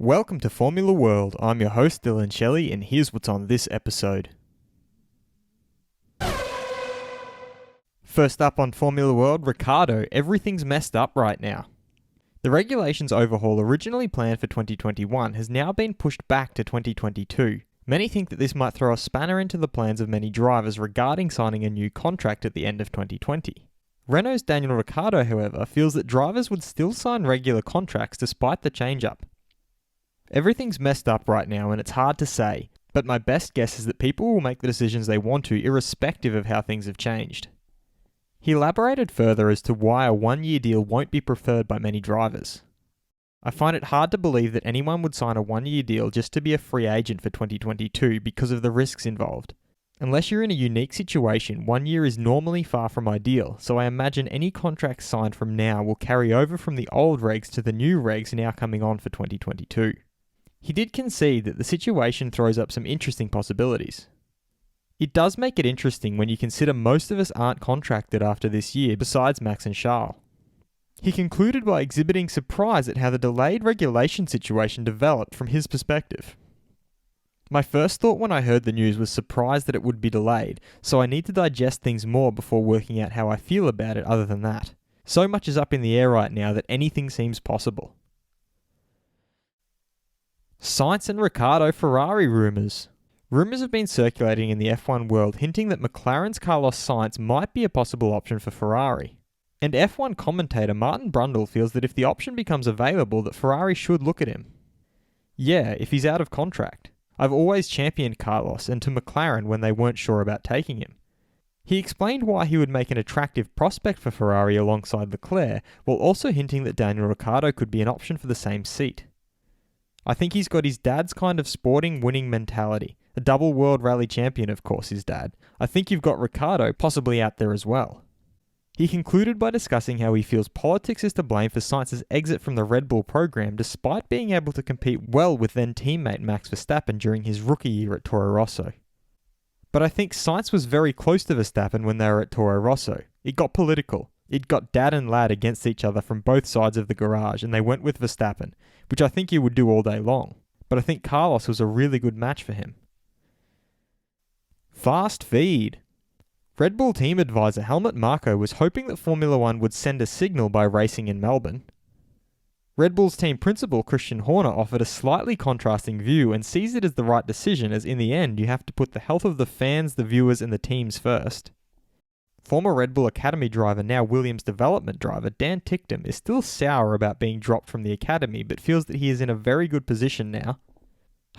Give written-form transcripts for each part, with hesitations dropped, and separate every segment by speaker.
Speaker 1: Welcome to Formula World. I'm your host Dylan Shelley, and here's what's on this episode. First up on Formula World, Ricciardo. Everything's messed up right now. The regulations overhaul originally planned for 2021 has now been pushed back to 2022. Many think that this might throw a spanner into the plans of many drivers regarding signing a new contract at the end of 2020. Renault's Daniel Ricciardo, however, feels that drivers would still sign regular contracts despite the change-up. Everything's messed up right now and it's hard to say, but my best guess is that people will make the decisions they want to irrespective of how things have changed. He elaborated further as to why a one-year deal won't be preferred by many drivers. I find it hard to believe that anyone would sign a one-year deal just to be a free agent for 2022 because of the risks involved. Unless you're in a unique situation, 1 year is normally far from ideal, so I imagine any contracts signed from now will carry over from the old regs to the new regs now coming on for 2022. He did concede that the situation throws up some interesting possibilities. It does make it interesting when you consider most of us aren't contracted after this year besides Max and Charles. He concluded by exhibiting surprise at how the delayed regulation situation developed from his perspective. My first thought when I heard the news was surprised that it would be delayed, so I need to digest things more before working out how I feel about it other than that. So much is up in the air right now that anything seems possible. Sainz and Ricciardo Ferrari rumours. Rumours have been circulating in the F1 world hinting that McLaren's Carlos Sainz might be a possible option for Ferrari. And F1 commentator Martin Brundle feels that if the option becomes available that Ferrari should look at him. Yeah, if he's out of contract. I've always championed Carlos and to McLaren when they weren't sure about taking him. He explained why he would make an attractive prospect for Ferrari alongside Leclerc, while also hinting that Daniel Ricciardo could be an option for the same seat. I think he's got his dad's kind of sporting winning mentality. A double world rally champion, of course, his dad. I think you've got Ricciardo possibly out there as well. He concluded by discussing how he feels politics is to blame for Sainz's exit from the Red Bull program despite being able to compete well with then teammate Max Verstappen during his rookie year at Toro Rosso. But I think Sainz was very close to Verstappen when they were at Toro Rosso. It got political. It got dad and lad against each other from both sides of the garage and they went with Verstappen, which I think he would do all day long. But I think Carlos was a really good match for him. Fast feed. Red Bull team advisor Helmut Marko was hoping that Formula 1 would send a signal by racing in Melbourne. Red Bull's team principal Christian Horner offered a slightly contrasting view and sees it as the right decision as in the end you have to put the health of the fans, the viewers and the teams first. Former Red Bull Academy driver, now Williams development driver, Dan Ticktum is still sour about being dropped from the academy but feels that he is in a very good position now.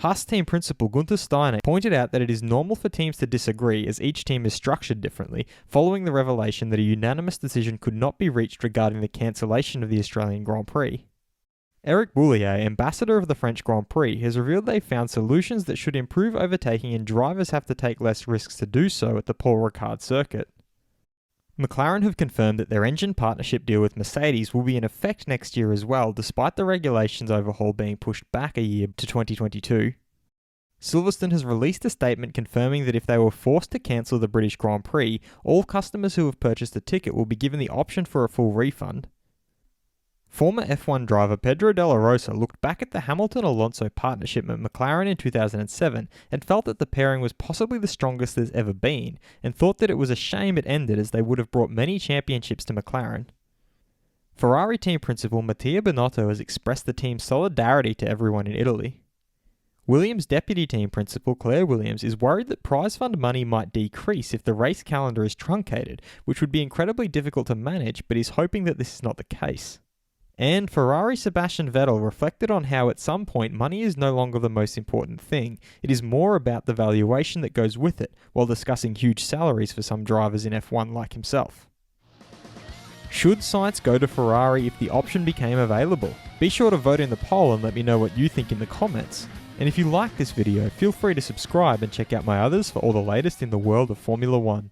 Speaker 1: Haas team principal Gunther Steiner pointed out that it is normal for teams to disagree as each team is structured differently following the revelation that a unanimous decision could not be reached regarding the cancellation of the Australian Grand Prix. Eric Boulier, ambassador of the French Grand Prix, has revealed they found solutions that should improve overtaking and drivers have to take less risks to do so at the Paul Ricard circuit. McLaren have confirmed that their engine partnership deal with Mercedes will be in effect next year as well, despite the regulations overhaul being pushed back a year to 2022. Silverstone has released a statement confirming that if they were forced to cancel the British Grand Prix, all customers who have purchased a ticket will be given the option for a full refund. Former F1 driver Pedro Della Rosa looked back at the Hamilton-Alonso partnership at McLaren in 2007 and felt that the pairing was possibly the strongest there's ever been, and thought that it was a shame it ended as they would have brought many championships to McLaren. Ferrari team principal Mattia Binotto has expressed the team's solidarity to everyone in Italy. Williams deputy team principal Claire Williams is worried that prize fund money might decrease if the race calendar is truncated, which would be incredibly difficult to manage, but is hoping that this is not the case. And Ferrari Sebastian Vettel reflected on how at some point money is no longer the most important thing, it is more about the valuation that goes with it, while discussing huge salaries for some drivers in F1 like himself. Should Sainz go to Ferrari if the option became available? Be sure to vote in the poll and let me know what you think in the comments. And if you like this video, feel free to subscribe and check out my others for all the latest in the world of Formula 1.